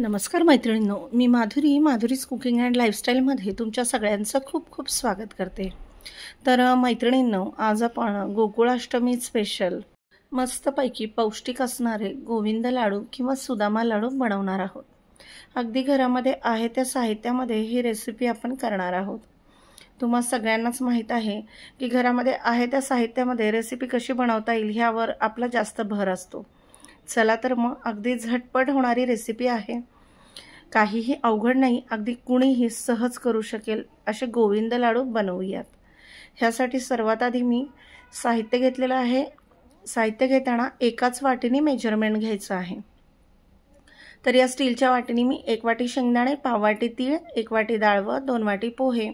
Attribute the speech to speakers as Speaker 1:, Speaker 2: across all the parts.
Speaker 1: नमस्कार मैत्रिणींनो, मी Madhuri's cooking and लाईफस्टाईलमध्ये तुमच्या सगळ्यांचं खूप खूप स्वागत करते। तर मैत्रिणींनो, आज आपण गोकुळाष्टमी स्पेशल मस्तपैकी पौष्टिक असणारे गोविंद लाडू किंवा सुदामा लाडू बनवणार आहोत। अगदी घरामध्ये आहे त्या साहित्यामध्ये ही रेसिपी आपण करणार आहोत। तुम्हा सगळ्यांनाच माहीत आहे की घरामध्ये आहे त्या साहित्यामध्ये रेसिपी कशी बनवता येईल ह्यावर आपला जास्त भर असतो। चला तर मग अगदी झटपट होणारी रेसिपी आहे, काहीही अवघड नाही, अगदी कुणीही सहज करू शकेल असे गोविंद लाडू बनवूयात। ह्यासाठी सर्वात आधी मी साहित्य घेतलेलं आहे। साहित्य घेताना एकाच वाटीने मेजरमेंट घ्यायचं आहे। तर या स्टीलच्या वाटीने मी 1 वाटी शेंगदाणे, पाव वाटी तीळ, 1 वाटी डाळव, 2 वाटी पोहे,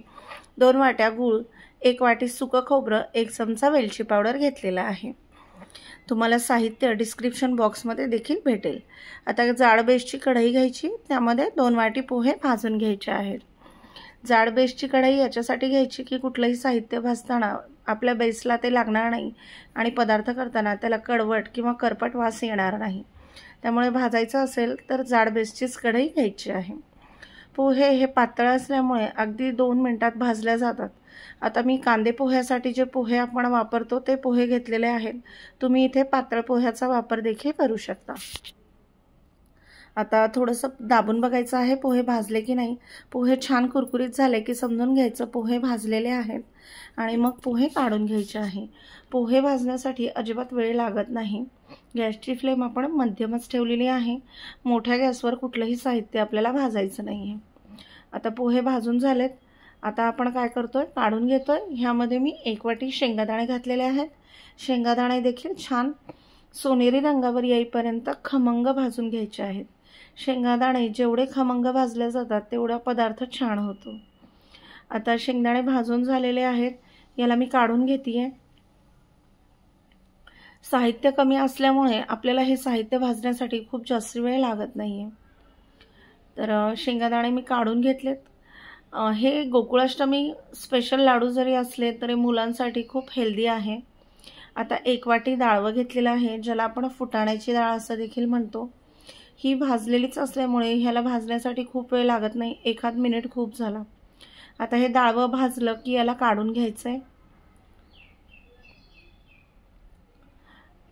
Speaker 1: 2 वाट्या गूळ, 1 वाटी सुकं खोबरं, 1 चमचा वेलची पावडर घेतलेला आहे। तुम्हाला साहित्य डिस्क्रिप्शन बॉक्समध्ये देखील भेटेल। आता जाड बेसची कढई घ्यायची, त्यामध्ये 2 वाटी पोहे भाजून घ्यायचे आहेत। जाड बेसची कढई याच्यासाठी घ्यायची की कुठलंही साहित्य भाजताना आपल्या बेसला ते लागणार नाही आणि पदार्थ करताना त्याला कडवट किंवा करपट वास येणार नाही। त्यामुळे भाजायचं असेल तर जाड बेसचीच कढई घ्यायची आहे। पोहे हे पातळ असल्यामुळे अगदी 2 मिनिटात भाजले जातात। आता मी कांदे पोह्यासाठी जे पोहे आपण वापरतो ते पोहे घेतलेले आहेत। तुम्ही इथे पातळ पोह्याचा वापर देखील करू शकता। आता थोडंसं दाबून बघायचं आहे पोहे भाजले की नाही। पोहे छान कुरकुरीत झाले की समजून घ्यायचं पोहे भाजलेले आहेत आणि मग पोहे काढून घ्यायचे आहे। पोहे भाजण्यासाठी अजिबात वेळ लागत नाही। गॅसची फ्लेम आपण मध्यमच ठेवलेली आहे। मोठ्या गॅसवर कुठलंही साहित्य आपल्याला भाजायचं नाहीये। आता पोहे भाजून झालेत। आता आपण काय करतोय, काढून घेतोय। ह्यामध्ये मी 1 वाटी शेंगादाणे घातलेले आहेत। शेंगादाणे देखील छान सोनेरी रंगावर येईपर्यंत खमंग भाजून घ्यायचे आहेत। शेंगादाणे जेवढे खमंग भाजले जातात तेवढा पदार्थ छान होतो। आता शेंगदाणे भाजून झालेले आहेत, याला मी काढून घेतेय। साहित्य कमी असल्यामुळे आपल्याला हे साहित्य भाजण्यासाठी खूप जास्त वेळ लागत नाहीये। तर शेंगादाणे मी काढून घेतलेत। हे गोकुळाष्टमी स्पेशल लाडू जरी असले तरी मुलांसाठी खूप हेल्दी आहे। आता 1 वाटी डाळव घेतलेलं आहे, ज्याला आपण फुटाण्याची डाळ असं देखील म्हणतो। ही भाजलेलीच असल्यामुळे ह्याला भाजण्यासाठी खूप वेळ लागत नाही, 1 मिनिट खूप झाला। आता हे डाळव भाजलं की याला काढून घ्यायचंय।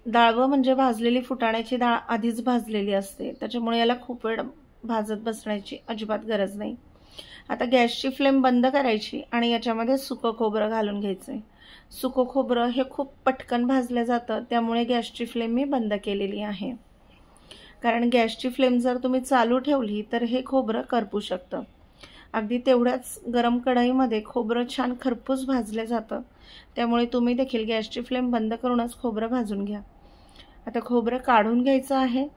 Speaker 1: डाळव म्हणजे भाजलेली फुटाण्याची डाळ आधीच भाजलेली असते, त्याच्यामुळे याला खूप वेळ भाजत बसण्याची अजिबात गरज नाही। आता गॅसची फ्लेम बंद करायची आणि याच्यामध्ये सुकं खोबरं घालून घ्यायचंय। सुकं खोबरं हे खूप पटकन भाजलं जातं, त्यामुळे गॅसची फ्लेम मी बंद केलेली आहे। कारण गॅसची फ्लेम जर तुम्ही चालू ठेवली तर हे खोबरं करपू शकतं। अगदी तेवढ्याच गरम कढईमध्ये खोबरं छान खरपूस भाजलं जातं, त्यामुळे तुम्ही देखील गॅसची फ्लेम बंद करूनच खोबरं भाजून घ्या। आता खोबरं काढून घ्यायचं आहे।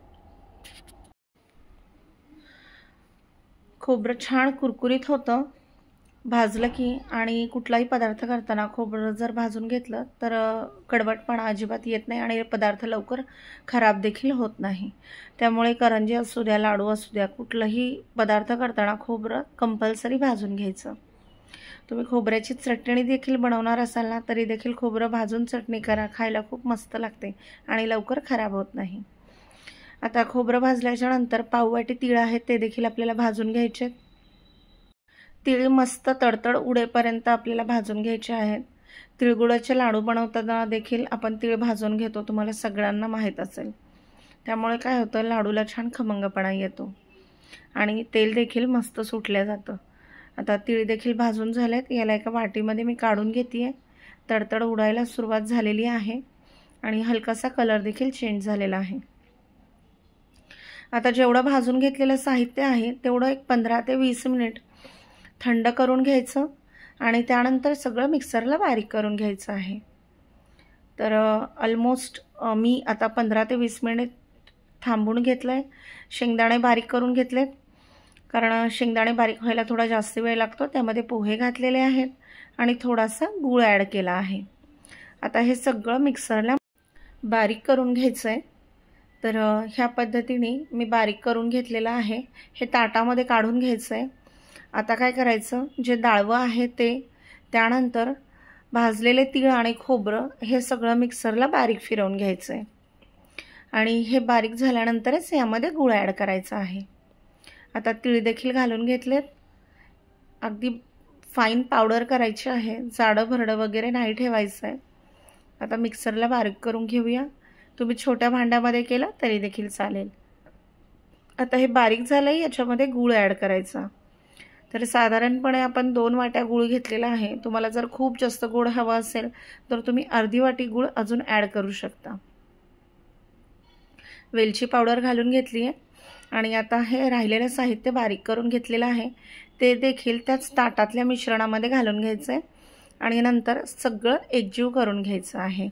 Speaker 1: खोबरं छान कुरकुरीत होतं भाजलं की, आणि कुठलाही पदार्थ करताना खोबरं जर भाजून घेतलं तर कडवटपणा अजिबात येत नाही आणि पदार्थ लवकर खराब देखील होत नाही। त्यामुळे करंजी असू द्या, लाडू असू द्या, कुठलाही पदार्थ करताना खोबरं कंपल्सरी भाजून घ्यायचं। तुम्ही खोबऱ्याची चटणी देखील बनवणार असाल ना तरी देखील खोबरं भाजून चटणी करा, खायला खूप मस्त लागते आणि लवकर खराब होत नाही। आता खोबरं भाजल्याच्या नंतर पाव वाटी तीळ आहेत, ते देखील आपल्याला भाजून घ्यायचे। तीळ मस्त तडतड उडेपर्यंत आपल्याला भाजून घ्यायचे आहेत। तिळगुळाचे लाडू बनवताना देखील आपण तीळ भाजून घेतो, तुम्हाला सगळ्यांना माहीत असेल। त्यामुळे काय होतं, लाडूला छान खमंगपणा येतो आणि तेल देखील मस्त सुटलं जातं। आता तीळ देखील भाजून झालेत, याला एका वाटीमध्ये मी काढून घेतेय। तडतड उडायला सुरुवात झालेली आहे आणि हलकासा कलर देखील चेंज झालेला आहे। आता जेवढं भाजून घेतलेलं साहित्य आहे तेवढं एक 15 ते 20 मिनिट थंड करून घ्यायचं आणि त्यानंतर सगळं मिक्सरला बारीक करून घ्यायचं आहे। तर ऑलमोस्ट मी आता 15 ते 20 मिनिट थांबून घेतलंय। शेंगदाणे बारीक करून घेतलेत, कारण शेंगदाणे बारीक व्हायला थोडा जास्त वेळ लागतो। त्यामध्ये पोहे घातलेले आहेत आणि थोडासा गूळ ॲड केला आहे। आता हे सगळं मिक्सरला बारीक करून घ्यायचंय। तर ह्या पद्धतीने मी बारीक करून घेतलेलं आहे। हे ताटामध्ये काढून घ्यायचंय। आता काय करायचं, जे डाळवं आहे ते, त्यानंतर भाजलेले तीळ आणि खोबरं हे सगळं मिक्सरला बारीक फिरवून घ्यायचंय आणि हे बारीक झाल्यानंतरच यामध्ये गूळ ॲड करायचा आहे। आता तीळ देखील घालून घेतलेत। अगदी फाईन पावडर करायची आहे, जाडं भरडं वगैरे नाही ठेवायचं आहे। आता मिक्सरला बारीक करून घेऊया। तुम्ही छोट्या भांड्यामध्ये केलं तरी देखील चालेल। आता हे बारीक झालंय, याच्यामध्ये गूळ ॲड करायचा। तर साधारणपणे आपण 2 वाट्या गूळ घेतलेला आहे। तुम्हाला जर खूप जास्त गोड हवा असेल तर तुम्ही अर्धी वाटी गूळ अजून ॲड करू शकता। वेलची पावडर घालून घेतली आहे आणि आता हे राहिलेलं साहित्य बारीक करून घेतलेलं आहे ते देखील त्याच ताटातल्या मिश्रणामध्ये घालून घ्यायचं आहे आणि नंतर सगळं एकजीव करून घ्यायचं आहे।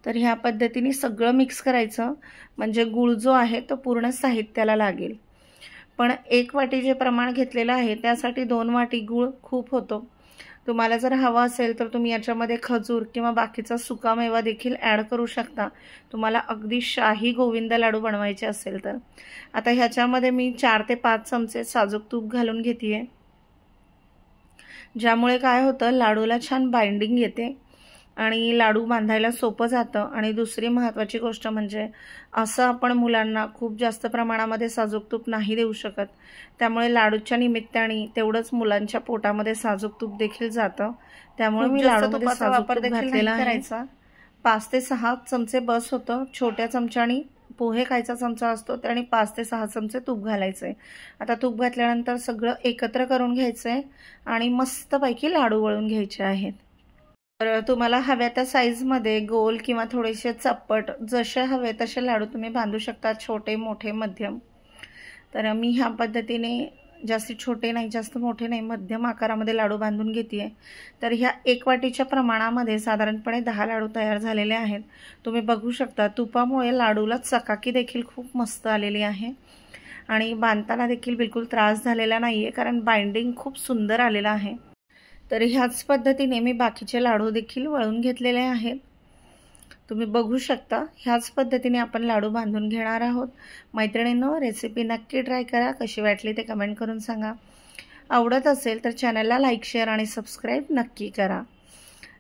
Speaker 1: तर ह्या पद्धतीने सगळं मिक्स करायचं, म्हणजे गूळ जो आहे तो पूर्ण साहित्याला लागेल। पण 1 वाटी जे प्रमाण घेतलेलं आहे त्यासाठी 2 वाटी गूळ खूप होतो। तुम्हाला जर हवा असेल तर तुम्ही याच्यामध्ये खजूर किंवा बाकीचा सुकामेवा देखील ॲड करू शकता, तुम्हाला अगदी शाही गोविंद लाडू बनवायचे असेल तर। आता ह्याच्यामध्ये मी 4 ते 5 चमचे साजूक तूप घालून घेतेय, ज्यामुळे काय होतं लाडूला छान बाइंडिंग येते आणि लाडू बांधायला सोपं जातं। आणि दुसरी महत्त्वाची गोष्ट म्हणजे असं आपण मुलांना खूप जास्त प्रमाणामध्ये साजूक तूप नाही देऊ शकत, त्यामुळे लाडूच्या निमित्ताने तेवढंच मुलांच्या पोटामध्ये साजूक तूप देखील जातं। त्यामुळे मी लाडूमध्ये साजूक तूप घातलेला आहे। 5 ते 6 चमचे बस होतं। छोट्या चमच्याने पोहे खायचा चमचा असतो त्याने 5 ते 6 चमचे तूप घालायचे। आता तूप घातल्यानंतर सगळं एकत्र करून घ्यायचंय आणि मस्तपैकी लाडू वळून घ्यायचे आहेत। तर तुम्हाला हव्या त्या साईजमध्ये गोल किंवा थोडेसे चप्पट जसे हवे तसे लाडू तुम्ही बांधू शकता, छोटे मोठे मध्यम। तर मी ह्या पद्धतीने जास्त छोटे नाही जास्त मोठे नाही मध्यम आकारामध्ये लाडू बांधून घेतेय। तर ह्या 1 वाटीच्या प्रमाणामध्ये साधारणपणे 10 लाडू तयार झालेले आहेत। तुम्ही बघू शकता तुपामुळे लाडूला चकाकी देखील खूप मस्त आलेली आहे आणि बांधताना देखील बिलकुल त्रास झालेला नाहीये, कारण बाइंडिंग खूप सुंदर आलेलं आहे। तर ह्याच पद्धतीने मी बाकीचे लाडू देखील वळून घेतलेले आहेत। तुम्ही बघू शकता ह्याच पद्धतीने आपण लाडू बांधून घेणार आहोत। मैत्रिणींनो, रेसिपी नक्की ट्राय करा, कशी वाटली ते कमेंट करून सांगा। आवडत असेल तर चॅनलला लाईक, शेअर आणि सबस्क्राईब नक्की करा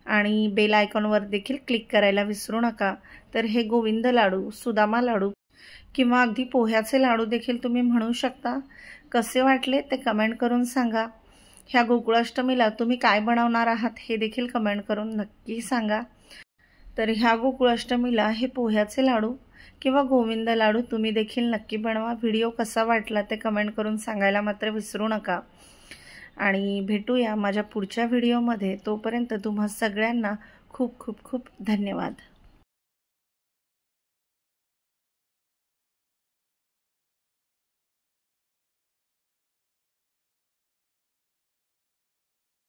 Speaker 1: आणि बेल आयकॉनवर देखील क्लिक करायला विसरू नका। तर हे गोविंद लाडू, सुदामा लाडू किंवा अगदी पोह्याचे लाडू देखील तुम्ही म्हणू शकता। कसे वाटले ते कमेंट करून सांगा। ह्या गोकुळाष्टमीला तुम्ही काय बनवणार आहात हे देखील कमेंट करून नक्की सांगा। तर ह्या गोकुळाष्टमीला हे पोह्याचे लाडू किंवा गोविंद लाडू तुम्ही देखील नक्की बनवा। व्हिडिओ कसा वाटला ते कमेंट करून सांगायला मात्र विसरू नका आणि भेटूया माझ्या पुढच्या व्हिडिओमध्ये। तोपर्यंत तुम्हा सगळ्यांना खूप खूप खूप धन्यवाद।